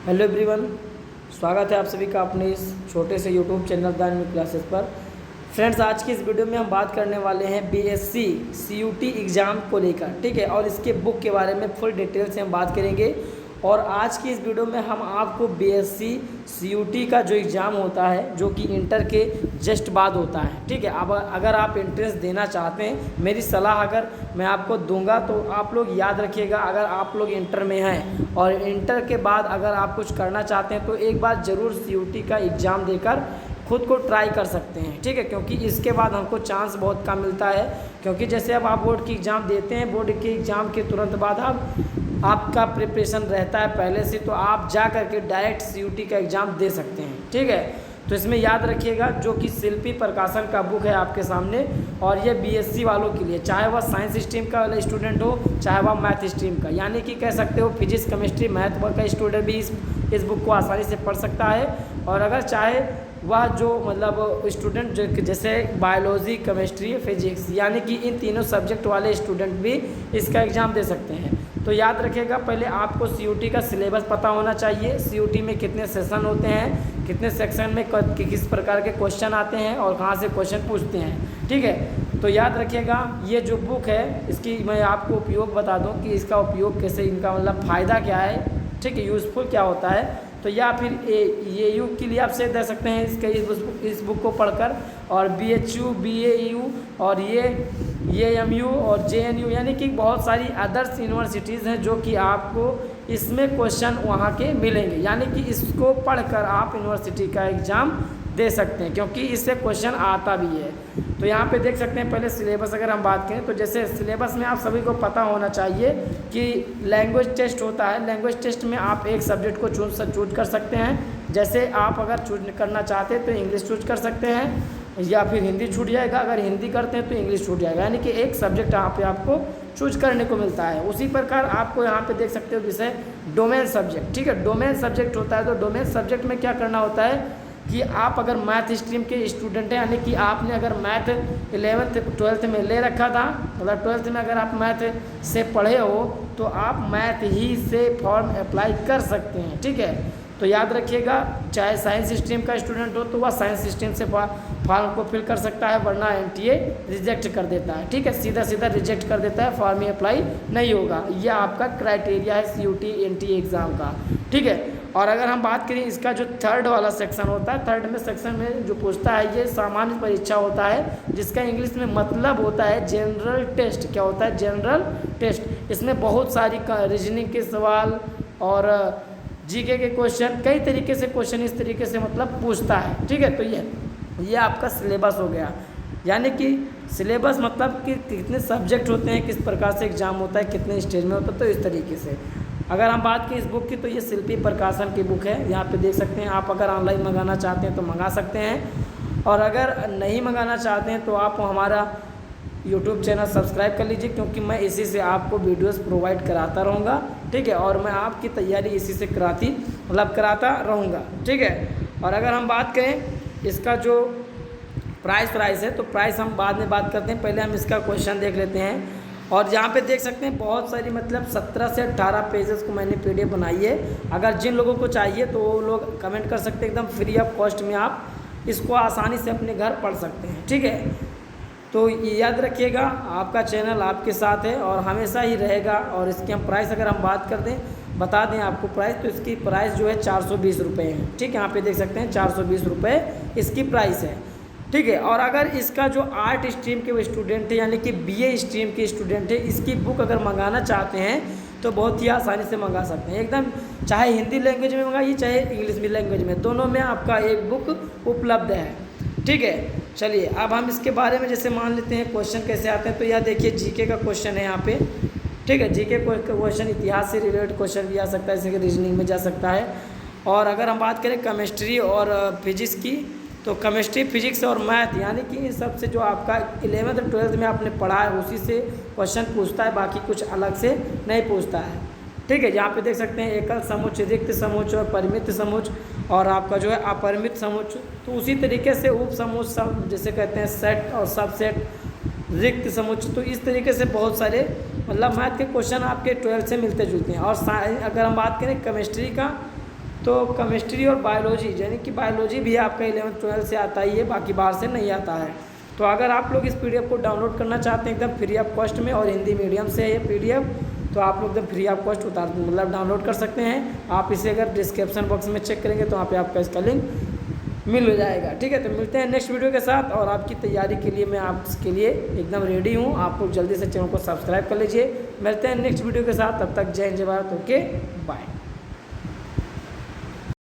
Hello everyone, स्वागत है आप सभी का अपने इस छोटे से यूट्यूब चैनल दान क्लासेस पर। फ्रेंड्स, आज की इस वीडियो में हम बात करने वाले हैं बीएससी सीयूटी एग्ज़ाम को लेकर, ठीक है। और इसके बुक के बारे में फुल डिटेल से हम बात करेंगे। और आज की इस वीडियो में हम आपको बीएससी सीयूटी का जो एग्ज़ाम होता है, जो कि इंटर के जस्ट बाद होता है, ठीक है। अब अगर आप एंट्रेंस देना चाहते हैं, मेरी सलाह अगर मैं आपको दूंगा तो आप लोग याद रखिएगा। अगर आप लोग इंटर में हैं और इंटर के बाद अगर आप कुछ करना चाहते हैं तो एक बार ज़रूर सीयूटी का एग्ज़ाम देकर खुद को ट्राई कर सकते हैं, ठीक है। क्योंकि इसके बाद हमको चांस बहुत कम मिलता है। क्योंकि जैसे अब आप बोर्ड की एग्ज़ाम देते हैं, बोर्ड के एग्ज़ाम के तुरंत बाद आपका प्रिपरेशन रहता है पहले से, तो आप जा करके डायरेक्ट सीयूटी का एग्ज़ाम दे सकते हैं, ठीक है। तो इसमें याद रखिएगा, जो कि शिल्पी प्रकाशन का बुक है आपके सामने, और ये बीएससी वालों के लिए, चाहे वह साइंस स्ट्रीम का वाला स्टूडेंट हो, चाहे वह मैथ स्ट्रीम का, यानी कि कह सकते हो फिजिक्स केमिस्ट्री मैथ का स्टूडेंट भी इस बुक को आसानी से पढ़ सकता है। और अगर चाहे वह जो मतलब स्टूडेंट जो जैसे बायोलॉजी केमिस्ट्री फिजिक्स, यानी कि इन तीनों सब्जेक्ट वाले स्टूडेंट भी इसका एग्ज़ाम दे सकते हैं। तो याद रखिएगा, पहले आपको सीयूटी का सिलेबस पता होना चाहिए। सीयूटी में कितने सेशन होते हैं, कितने सेक्शन में किस प्रकार के क्वेश्चन आते हैं और कहाँ से क्वेश्चन पूछते हैं, ठीक है। तो याद रखिएगा, ये जो बुक है इसकी मैं आपको उपयोग बता दूं कि इसका उपयोग कैसे, इनका मतलब फ़ायदा क्या है, ठीक है, यूज़फुल क्या होता है। तो या फिर ये यू के लिए आप से दे सकते हैं इस बुक को पढ़कर। और BHU BAU और ये MU और JNU, यानी कि बहुत सारी अदर्स यूनिवर्सिटीज़ हैं जो कि आपको इसमें क्वेश्चन वहाँ के मिलेंगे, यानी कि इसको पढ़कर आप यूनिवर्सिटी का एग्ज़ाम दे सकते हैं, क्योंकि इससे क्वेश्चन आता भी है। तो यहाँ पे देख सकते हैं, पहले सिलेबस अगर हम बात करें तो जैसे सिलेबस में आप सभी को पता होना चाहिए कि लैंग्वेज टेस्ट होता है। लैंग्वेज टेस्ट में आप एक सब्जेक्ट को चूज कर सकते हैं। जैसे आप अगर चूज करना चाहते हैं तो इंग्लिश चूज कर सकते हैं, या फिर हिंदी छूट जाएगा। अगर हिंदी करते हैं तो इंग्लिश छूट जाएगा, यानी कि एक सब्जेक्ट यहाँ पे आपको चूज करने को मिलता है। उसी प्रकार आपको यहाँ पे देख सकते हो विषय डोमेन सब्जेक्ट, ठीक है। डोमेन सब्जेक्ट होता है, तो डोमेन सब्जेक्ट में क्या करना होता है कि आप अगर मैथ स्ट्रीम के स्टूडेंट हैं, यानी कि आपने अगर मैथ 11th 12th में ले रखा था, मतलब 12th में अगर आप मैथ से पढ़े हो तो आप मैथ ही से फॉर्म अप्लाई कर सकते हैं, ठीक है। तो याद रखिएगा, चाहे साइंस स्ट्रीम का स्टूडेंट हो तो वह साइंस स्ट्रीम से फॉर्म को फिल कर सकता है, वरना NTA रिजेक्ट कर देता है, ठीक है। सीधा सीधा रिजेक्ट कर देता है, फॉर्म में अप्लाई नहीं होगा। यह आपका क्राइटेरिया है CUT NTA एग्ज़ाम का, ठीक है। और अगर हम बात करें इसका जो थर्ड वाला सेक्शन होता है, थर्ड में सेक्शन में जो पूछता है, ये सामान्य परीक्षा होता है, जिसका इंग्लिश में मतलब होता है जनरल टेस्ट। क्या होता है? General test. इसमें बहुत सारी रीजनिंग के सवाल और GK के क्वेश्चन, कई तरीके से क्वेश्चन इस तरीके से मतलब पूछता है, ठीक है। तो ये आपका सिलेबस हो गया, यानी कि सिलेबस मतलब कि कितने सब्जेक्ट होते हैं, किस प्रकार से एग्ज़ाम होता है, कितने स्टेज में होता है, तो इस तरीके से। अगर हम बात करें इस बुक की, तो ये शिल्पी प्रकाशन की बुक है। यहाँ पे देख सकते हैं, आप अगर ऑनलाइन मंगाना चाहते हैं तो मंगा सकते हैं, और अगर नहीं मंगाना चाहते हैं तो आप हमारा यूट्यूब चैनल सब्सक्राइब कर लीजिए, क्योंकि मैं इसी से आपको वीडियोस प्रोवाइड कराता रहूँगा, ठीक है। और मैं आपकी तैयारी इसी से कराता रहूँगा, ठीक है। और अगर हम बात करें इसका जो प्राइस है, तो प्राइस हम बाद में बात करते हैं। पहले हम इसका क्वेश्चन देख लेते हैं। और यहाँ पे देख सकते हैं बहुत सारी मतलब 17 से 18 पेजेस को मैंने PDF बनाई है। अगर जिन लोगों को चाहिए तो वो लोग कमेंट कर सकते हैं, एकदम फ्री ऑफ कॉस्ट में आप इसको आसानी से अपने घर पढ़ सकते हैं, ठीक है। तो याद रखिएगा, आपका चैनल आपके साथ है और हमेशा ही रहेगा। और इसकी हम प्राइस अगर हम बात कर दें, बता दें आपको प्राइस, तो इसकी प्राइस जो है 420 रुपये है, ठीक है। यहाँ पे देख सकते हैं 420 रुपये इसकी प्राइस है, ठीक है। और अगर इसका जो आर्ट स्ट्रीम के स्टूडेंट है, यानी कि BA स्ट्रीम के स्टूडेंट है, इसकी बुक अगर मंगाना चाहते हैं तो बहुत ही आसानी से मंगा सकते हैं एकदम। चाहे हिंदी लैंग्वेज में मंगाइए, चाहे इंग्लिश में लैंग्वेज में, दोनों में आपका एक बुक उपलब्ध है, ठीक है। चलिए अब हम इसके बारे में जैसे मान लेते हैं क्वेश्चन कैसे आते हैं। तो यह देखिए GK का क्वेश्चन है यहाँ पे, ठीक है। GK क्वेश्चन इतिहास से रिलेटेड क्वेश्चन भी आ सकता है, जैसे कि रीजनिंग में जा सकता है। और अगर हम बात करें केमिस्ट्री और फिजिक्स की, तो केमिस्ट्री फिजिक्स और मैथ, यानी कि इन सब से जो आपका 11th 12th में आपने पढ़ा है उसी से क्वेश्चन पूछता है, बाकी कुछ अलग से नहीं पूछता है, ठीक है। यहाँ पे देख सकते हैं एकल समुच्चय, रिक्त समुच्चय और परिमित समुच्चय, और आपका जो है अपरिमित समुच्चय। तो उसी तरीके से उप समुच्चय जैसे कहते हैं सेट और सबसेट, रिक्त समुच्चय। तो इस तरीके से बहुत सारे मतलब मैथ के क्वेश्चन आपके 12th से मिलते जुलते हैं। और अगर हम बात करें केमिस्ट्री का, तो केमिस्ट्री और बायोलॉजी, यानी कि बायोलॉजी भी आपका 11th 12th से आता ही है, बाकी बाहर से नहीं आता है। तो अगर आप लोग इस PDF को डाउनलोड करना चाहते हैं एकदम फ्री ऑफ कॉस्ट में, और हिंदी मीडियम से है ये PDF, तो आप लोग एकदम फ्री ऑफ कॉस्ट मतलब डाउनलोड कर सकते हैं। आप इसे अगर डिस्क्रिप्शन बॉक्स में चेक करेंगे तो वहाँ पे आपका इसका लिंक मिल जाएगा। ठीक है, तो मिलते हैं नेक्स्ट वीडियो के साथ, और आपकी तैयारी के लिए मैं आपके लिए एकदम रेडी हूँ। आप लोग जल्दी से चैनल को सब्सक्राइब कर लीजिए। मिलते हैं नेक्स्ट वीडियो के साथ, तब तक जय हिंद जय भारत, ओके बाय।